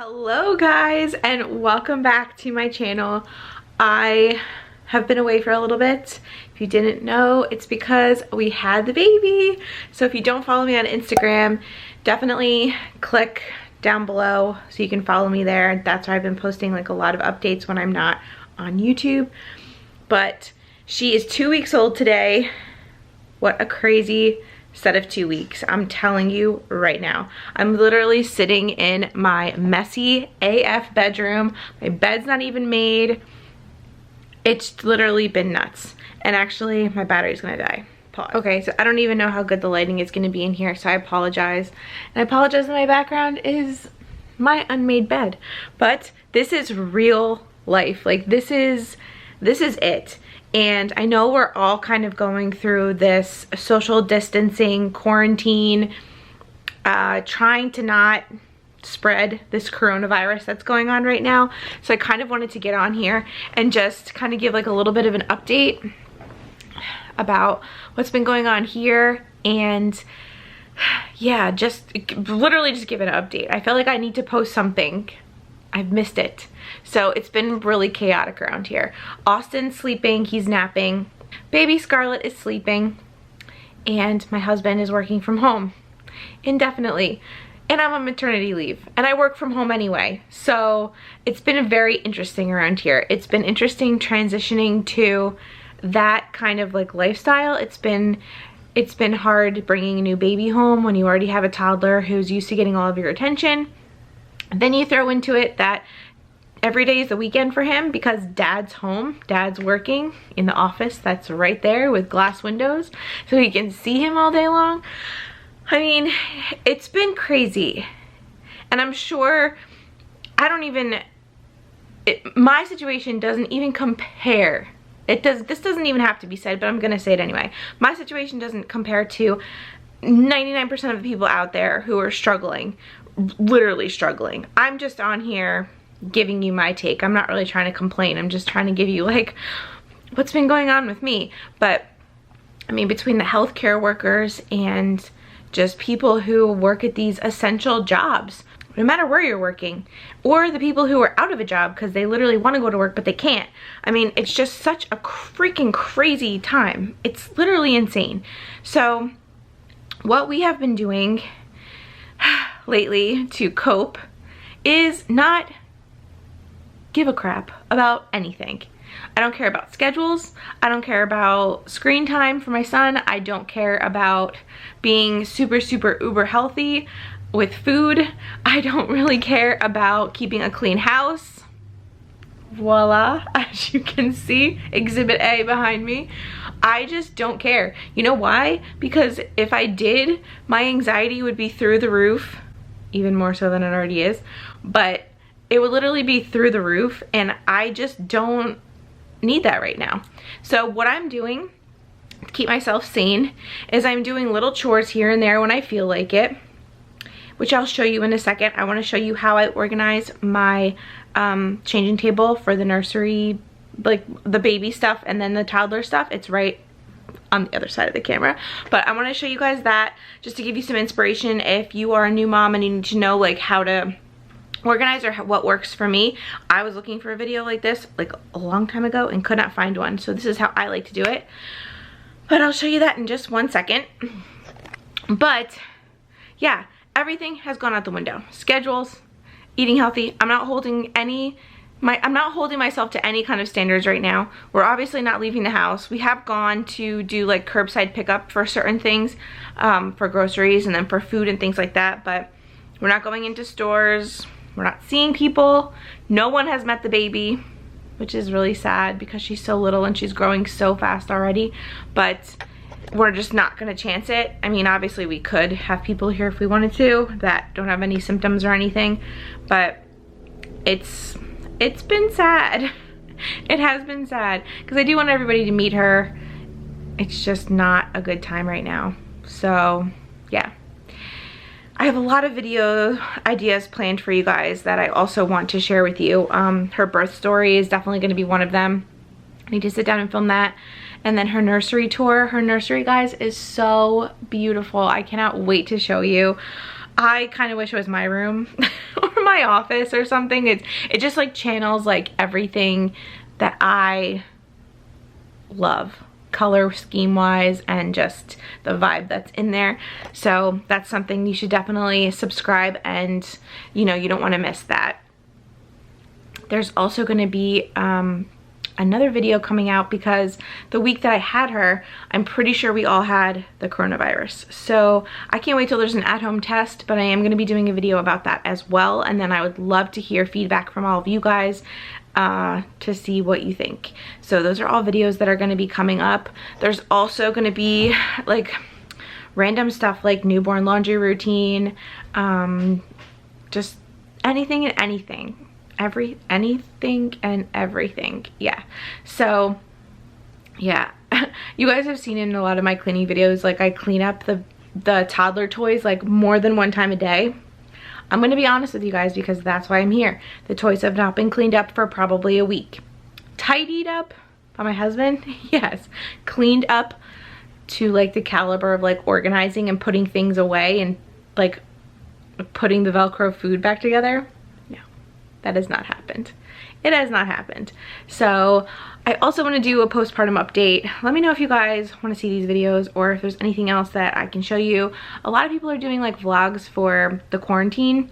Hello guys, and welcome back to my channel. I have been away for a little bit. If you didn't know, it's because we had the baby. So if you don't follow me on Instagram, definitely click down below so you can follow me there. That's where I've been posting like a lot of updates when I'm not on YouTube. But she is 2 weeks old today. What a crazy set of 2 weeks. I'm telling you right now. I'm literally sitting in my messy AF bedroom. My bed's not even made. It's literally been nuts. And actually, my battery's gonna die. Pause. Okay, so I don't even know how good the lighting is gonna be in here, so I apologize. And I apologize that my background is my unmade bed. But this is real life. Like, this is it. And I know we're all kind of going through this social distancing, quarantine, trying to not spread this coronavirus that's going on right now. So I kind of wanted to get on here and just kind of give like a little bit of an update about what's been going on here. And yeah, just literally just give an update. I feel like I need to post something. I've missed it. So it's been really chaotic around here. Austin's sleeping, he's napping. Baby Scarlett is sleeping. And my husband is working from home indefinitely. And I'm on maternity leave. And I work from home anyway. So it's been very interesting around here. It's been interesting transitioning to that kind of like lifestyle. It's been hard bringing a new baby home when you already have a toddler who's used to getting all of your attention. Then you throw into it that every day is a weekend for him because dad's home, dad's working in the office that's right there with glass windows so he can see him all day long. I mean, it's been crazy. And I'm sure, my situation doesn't even compare. This doesn't even have to be said, but I'm gonna say it anyway. My situation doesn't compare to 99% of the people out there who are struggling. Literally struggling. I'm just on here giving you my take. I'm not really trying to complain. I'm just trying to give you like what's been going on with me. But I mean, between the healthcare workers and just people who work at these essential jobs, no matter where you're working, or the people who are out of a job because they literally want to go to work but they can't. I mean, it's just such a freaking crazy time. It's literally insane. So what we have been doing lately to cope is not give a crap about anything. I don't care about schedules. I don't care about screen time for my son. I don't care about being super uber healthy with food. I don't really care about keeping a clean house. Voila, as you can see, exhibit A behind me. I just don't care. You know why? Because if I did, my anxiety would be through the roof, even more so than it already is, but it would literally be through the roof, and I just don't need that right now. So what I'm doing to keep myself sane is I'm doing little chores here and there when I feel like it, which I'll show you in a second. I want to show you how I organize my changing table for the nursery, like the baby stuff and then the toddler stuff. It's right on the other side of the camera, but I want to show you guys that just to give you some inspiration if you are a new mom and you need to know like how to organize or what works for me. I was looking for a video like this like a long time ago and could not find one, so this is how I like to do it. But I'll show you that in just 1 second. But yeah, everything has gone out the window. Schedules, eating healthy. I'm not holding myself to any kind of standards right now. We're obviously not leaving the house. We have gone to do like curbside pickup for certain things, for groceries and then for food and things like that, but we're not going into stores. We're not seeing people. No one has met the baby, which is really sad because she's so little and she's growing so fast already, but we're just not gonna chance it. I mean, obviously we could have people here if we wanted to that don't have any symptoms or anything, but it's been sad. It has been sad because I do want everybody to meet her. It's just not a good time right now. So yeah, I have a lot of video ideas planned for you guys that I also want to share with you. Her birth story is definitely going to be one of them. I need to sit down and film that. And then her nursery tour. Her nursery, guys, is so beautiful. I cannot wait to show you. I kind of wish it was my room or my office or something. It just like channels like everything that I love, color scheme wise, and just the vibe that's in there. So that's something you should definitely subscribe, and you know, you don't want to miss that. There's also going to be another video coming out because the week that I had her, I'm pretty sure we all had the coronavirus. So I can't wait till there's an at-home test, but I am going to be doing a video about that as well. And then I would love to hear feedback from all of you guys to see what you think. So those are all videos that are going to be coming up. There's also going to be like random stuff like newborn laundry routine, just anything and anything. Anything and everything. Yeah. So yeah, you guys have seen in a lot of my cleaning videos, like I clean up the toddler toys like more than one time a day. I'm gonna be honest with you guys because that's why I'm here. The toys have not been cleaned up for probably a week. Tidied up by my husband, yes. Cleaned up to like the caliber of like organizing and putting things away and like putting the Velcro food back together. That has not happened. It has not happened. So I also want to do a postpartum update. Let me know if you guys want to see these videos or if there's anything else that I can show you. A lot of people are doing like vlogs for the quarantine.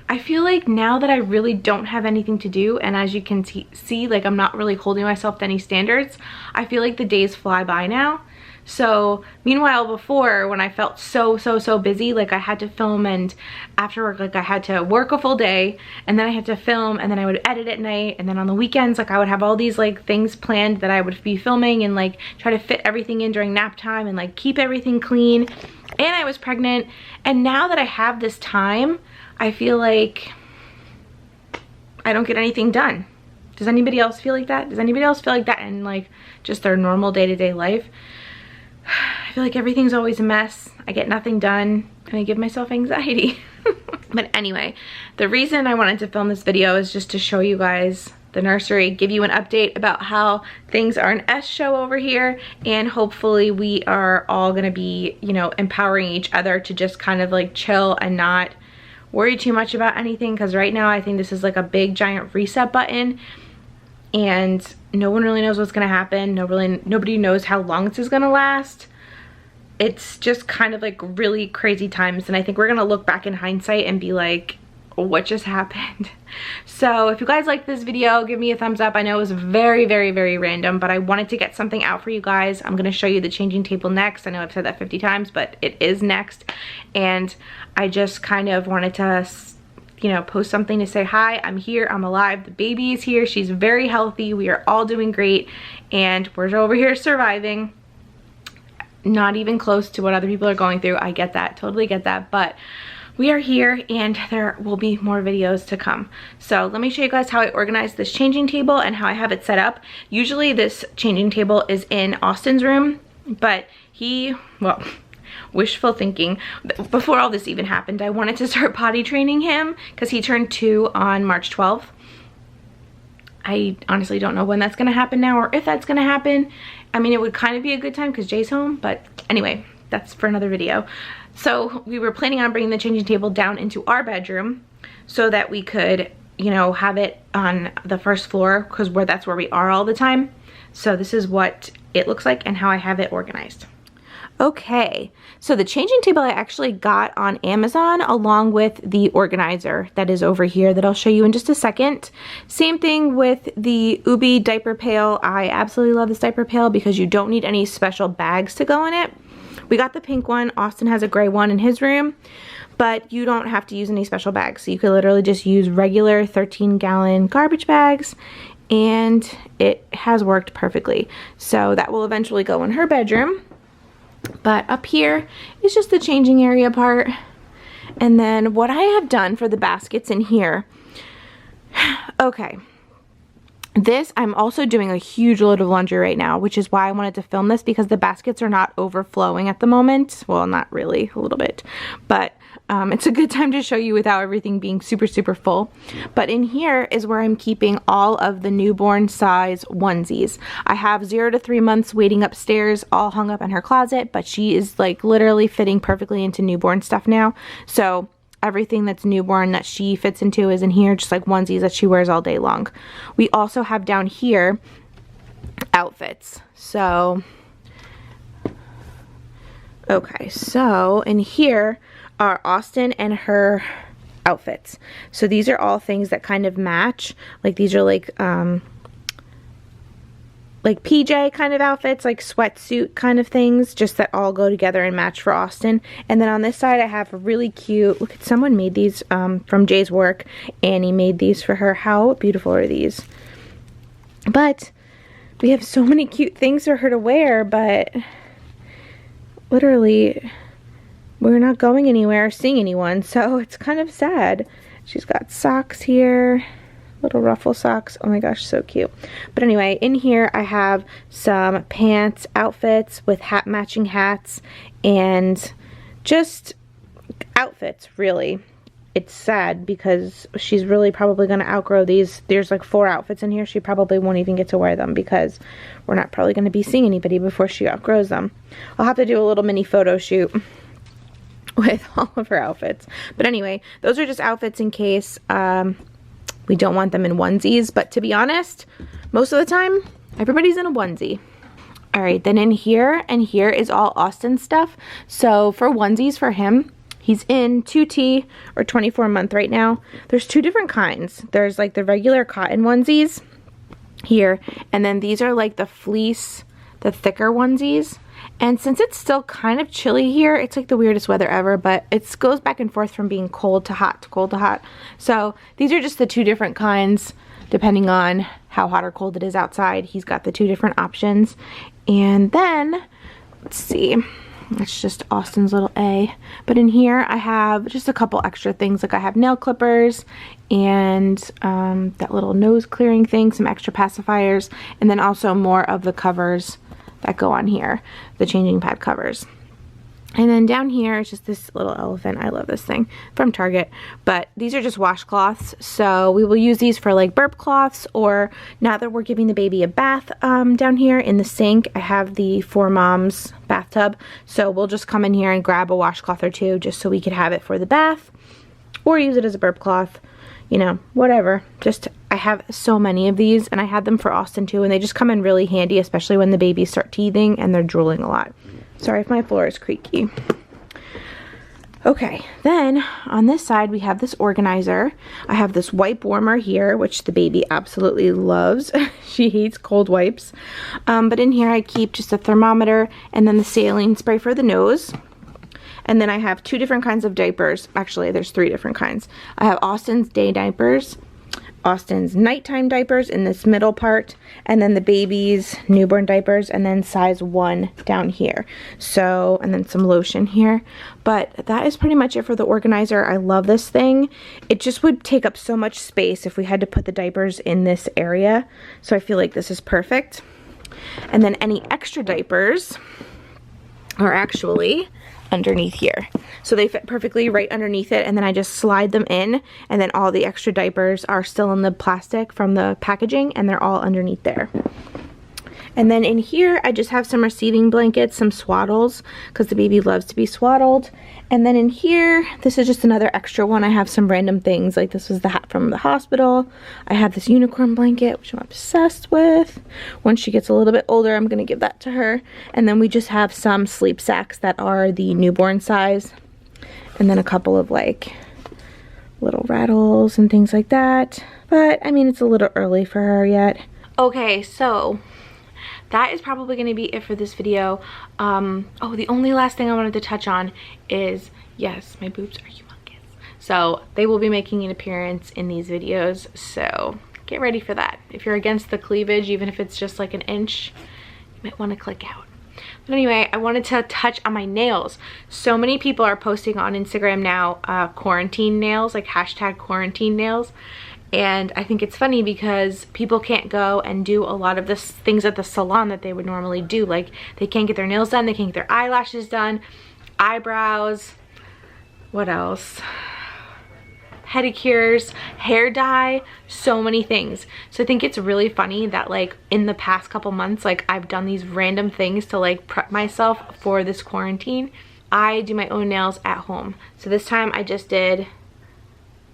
I feel like now that I really don't have anything to do, and as you can see, like I'm not really holding myself to any standards, I feel like the days fly by now. So meanwhile, before, when I felt so busy, like I had to film, and after work, like I had to work a full day, and then I had to film, and then I would edit at night, and then on the weekends, like I would have all these like things planned that I would be filming and like try to fit everything in during nap time and like keep everything clean. And I was pregnant, and now that I have this time, I feel like I don't get anything done. Does anybody else feel like that? Does anybody else feel like that in like just their normal day-to-day life? I feel like everything's always a mess. I get nothing done and I give myself anxiety. But anyway, the reason I wanted to film this video is just to show you guys the nursery, give you an update about how things are an S show over here, and hopefully we are all gonna be, you know, empowering each other to just kind of like chill and not worry too much about anything, because right now I think this is like a big giant reset button and no one really knows what's gonna happen. Nobody knows how long this is gonna last. It's just kind of like really crazy times, and I think we're gonna look back in hindsight and be like, what just happened? So if you guys like this video, give me a thumbs up. I know it was very random, but I wanted to get something out for you guys. I'm gonna show you the changing table next. I know I've said that 50 times, but it is next. And I just kind of wanted to, you know, post something to say hi, I'm here, I'm alive, the baby is here, she's very healthy, we are all doing great, and we're over here surviving. Not even close to what other people are going through. I get that, totally get that, but we are here and there will be more videos to come. So let me show you guys how I organize this changing table and how I have it set up. Usually this changing table is in Austin's room, but he, well, wishful thinking, before all this even happened, I wanted to start potty training him because he turned 2 on March 12th. I honestly don't know when that's gonna happen now, or if that's gonna happen. I mean, it would kind of be a good time because Jay's home, but anyway, that's for another video. So we were planning on bringing the changing table down into our bedroom so that we could, you know, have it on the first floor, because that's where we are all the time. So this is what it looks like and how I have it organized. Okay, so the changing table I actually got on Amazon along with the organizer that is over here that I'll show you in just a second. Same thing with the Ubi diaper pail. I absolutely love this diaper pail because you don't need any special bags to go in it. We got the pink one. Austin has a gray one in his room, but you don't have to use any special bags. So you could literally just use regular 13-gallon garbage bags, and it has worked perfectly. So that will eventually go in her bedroom. But up here is just the changing area part. And then what I have done for the baskets in here, okay, this, I'm also doing a huge load of laundry right now, which is why I wanted to film this, because the baskets are not overflowing at the moment. Well, not really, a little bit, but It's a good time to show you without everything being super, super full. But in here is where I'm keeping all of the newborn size onesies. I have 0 to 3 months waiting upstairs, all hung up in her closet, but she is like literally fitting perfectly into newborn stuff now. So everything that's newborn that she fits into is in here, just like onesies that she wears all day long. We also have down here outfits. So, okay, so in here are Austin and her outfits. So these are all things that kind of match. Like these are like PJ kind of outfits, like sweatsuit kind of things, just that all go together and match for Austin. And then on this side I have a really cute, look at, someone made these from Jay's work. Annie made these for her. How beautiful are these? But we have so many cute things for her to wear, but literally we're not going anywhere or seeing anyone, so it's kind of sad. She's got socks here, little ruffle socks. Oh my gosh, so cute. But anyway, in here I have some pants, outfits with matching hats, and just outfits, really. It's sad because she's really probably going to outgrow these. There's like 4 outfits in here. She probably won't even get to wear them because we're not probably going to be seeing anybody before she outgrows them. I'll have to do a little mini photo shoot with all of her outfits. But anyway, those are just outfits in case we don't want them in onesies, but to be honest, most of the time, everybody's in a onesie. All right, then in here and here is all Austin stuff. So for onesies for him, he's in 2T or 24-month right now. There's 2 different kinds. There's like the regular cotton onesies here, and then these are like the fleece, the thicker onesies. And since it's still kind of chilly here, it's like the weirdest weather ever, but it goes back and forth from being cold to hot to cold to hot. So these are just the 2 different kinds, depending on how hot or cold it is outside. He's got the 2 different options. And then, let's see, that's just Austin's little A. But in here I have just a couple extra things, like I have nail clippers and that little nose clearing thing, some extra pacifiers, and then also more of the covers that go on here, the changing pad covers. And then down here is just this little elephant. I love this thing from Target, but these are just washcloths. So we will use these for like burp cloths, or now that we're giving the baby a bath down here in the sink, I have the 4 Moms bathtub. So we'll just come in here and grab a washcloth or 2 just so we could have it for the bath, or use it as a burp cloth, you know, whatever. Just, I have so many of these, and I had them for Austin too, and they just come in really handy, especially when the babies start teething and they're drooling a lot. Sorry if my floor is creaky. Okay, then on this side we have this organizer. I have this wipe warmer here, which the baby absolutely loves. She hates cold wipes. But in here I keep just a thermometer and then the saline spray for the nose. And then I have 2 different kinds of diapers. Actually, there's 3 different kinds. I have Austin's day diapers, Austin's nighttime diapers in this middle part, and then the baby's newborn diapers, and then size 1 down here. So, and then some lotion here. But that is pretty much it for the organizer. I love this thing. It just would take up so much space if we had to put the diapers in this area. So I feel like this is perfect. And then any extra diapers are actually underneath here. So they fit perfectly right underneath it, and then I just slide them in, and then all the extra diapers are still in the plastic from the packaging, and they're all underneath there. And then in here I just have some receiving blankets, some swaddles, because the baby loves to be swaddled. And then in here, this is just another extra one. I have some random things, like this was the hat from the hospital. I have this unicorn blanket, which I'm obsessed with. Once she gets a little bit older, I'm gonna give that to her. And then we just have some sleep sacks that are the newborn size. And then a couple of like little rattles and things like that. But I mean, it's a little early for her yet. Okay, so that is probably going to be it for this video. Oh, the only last thing I wanted to touch on is, yes, my boobs are humongous. So they will be making an appearance in these videos. So get ready for that. If you're against the cleavage, even if it's just like an inch, you might want to click out. But anyway, I wanted to touch on my nails. So many people are posting on Instagram now quarantine nails, like hashtag quarantine nails. And I think it's funny because people can't go and do a lot of the things at the salon that they would normally do. Like they can't get their nails done, they can't get their eyelashes done, eyebrows, What else? Pedicures, hair dye, so many things. So I think it's really funny that like in the past couple months, like I've done these random things to like prep myself for this quarantine. I do my own nails at home. So this time I just did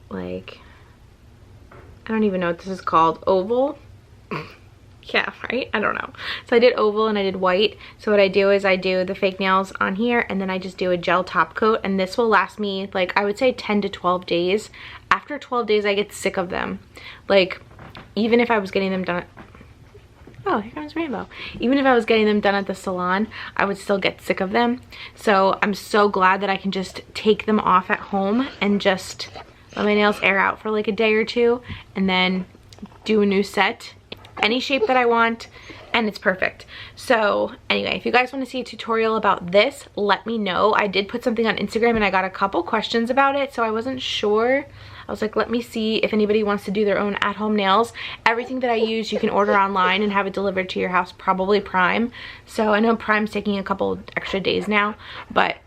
like, I don't even know what this is called, oval. Yeah, right? I don't know. So I did oval and I did white. So what I do is I do the fake nails on here and then I just do a gel top coat, and this will last me like I would say 10 to 12 days. After 12 days I get sick of them. Like even if I was getting them done oh, here comes Rainbow. Even if I was getting them done at the salon, I would still get sick of them. So I'm so glad that I can just take them off at home and just let my nails air out for like a day or two and then do a new set, any shape that I want, and it's perfect. So anyway, if you guys want to see a tutorial about this, let me know. I did put something on Instagram and I got a couple questions about it, so I wasn't sure. I was like, let me see if anybody wants to do their own at-home nails. Everything that I use you can order online and have it delivered to your house, probably Prime. So I know Prime's taking a couple extra days now, but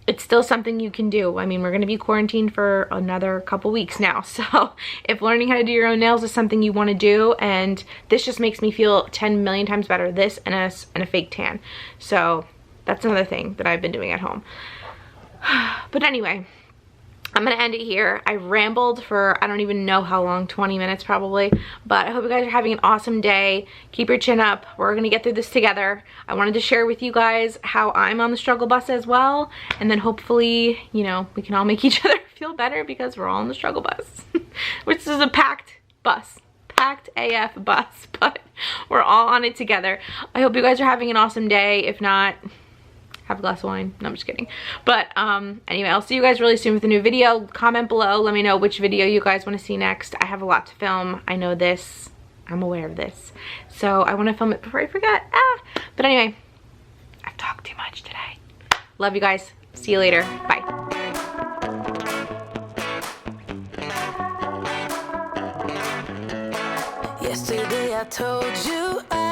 it's still something you can do. I mean, we're gonna be quarantined for another couple weeks now. So if learning how to do your own nails is something you wanna do, and this just makes me feel 10 million times better, this and a fake tan. So that's another thing that I've been doing at home. But anyway, I'm gonna end it here. I rambled for I don't even know how long, 20 minutes probably, but I hope you guys are having an awesome day. Keep your chin up. We're gonna get through this together. I wanted to share with you guys how I'm on the struggle bus as well, and then hopefully, you know, we can all make each other feel better because we're all on the struggle bus. Which is a packed bus. Packed AF bus, but we're all on it together. I hope you guys are having an awesome day. If not, have a glass of wine. No, I'm just kidding. But anyway, I'll see you guys really soon with a new video. Comment below. Let me know which video you guys want to see next. I have a lot to film. I know this. I'm aware of this. So I want to film it before I forget. But anyway, I've talked too much today. Love you guys. See you later. Bye. Yesterday I told you